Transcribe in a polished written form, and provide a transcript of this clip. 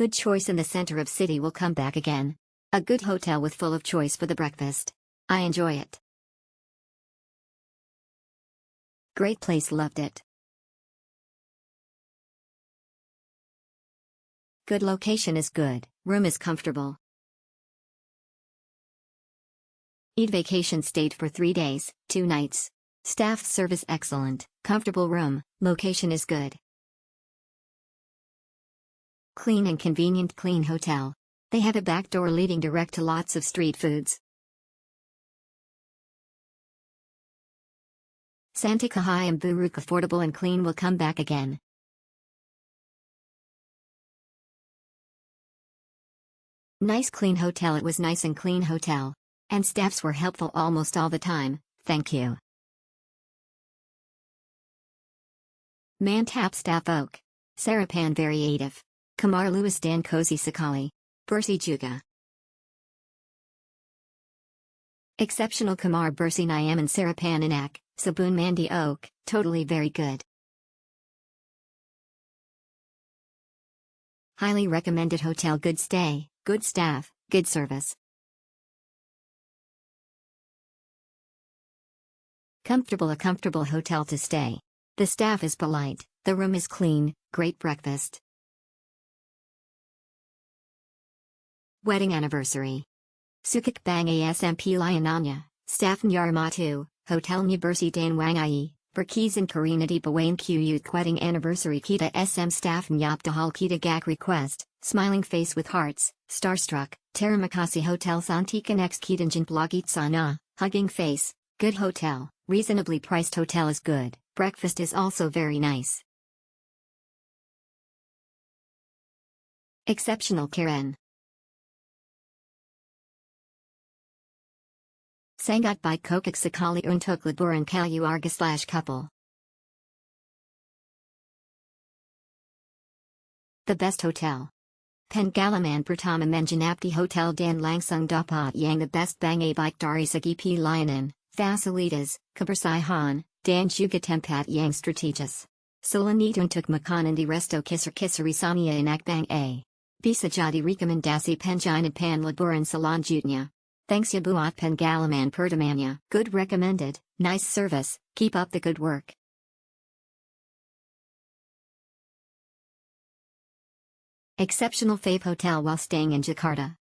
Good choice in the center of city will come back again. A good hotel with full of choice for the breakfast. I enjoy it. Great place, loved it. Good location is good, room is comfortable. Eid vacation stayed for 3 days, 2 nights. Staff service excellent, comfortable room, location is good. Clean and convenient, clean hotel. They have a back door leading direct to lots of street foods. Santika Hayam Wuruk, affordable and clean, will come back again. Nice clean hotel. It was nice and clean hotel. And staffs were helpful almost all the time, thank you. Mantap staff oak. Sarapan variative. Kamar Luis dan Kozi Sekali. Bersih juga. Exceptional Kamar Bersih Nyaman Sarapan enak. Sabun mandi oak, totally very good. Highly recommended hotel. Good stay, good staff, good service. Comfortable. A comfortable hotel to stay. The staff is polite, the room is clean, great breakfast. Wedding anniversary. Sukak bang ASMP Liananya, staff Nyarmatu, Hotel Bersih dan Wangi, Berkizan Karina di Bawain Qyut wedding anniversary kita SM staff Nyap Dahal kita gak request, smiling face with hearts, starstruck, Terima kasih Hotel Santika next kita Plagit sana, hugging face, good hotel, reasonably priced. Hotel is good, breakfast is also very nice. Exceptional Karen. Sangat by Kokak Sekali untuk liburan keluarga/couple. The best hotel. Pengalaman pertama menginap hotel dan langsung dapat yang the best bangay baik dari segi pelayanan, fasilitas, kebersihan, dan juga tempat yang strategis. Sulit untuk makanan di resto kisar-kisar rasanya enak bangay. Bisa jadi rekomendasi penginapan liburan selanjutnya. Thanks ya buat pengalaman pertamanya. Good, recommended, nice service, keep up the good work. Exceptional fave hotel while staying in Jakarta.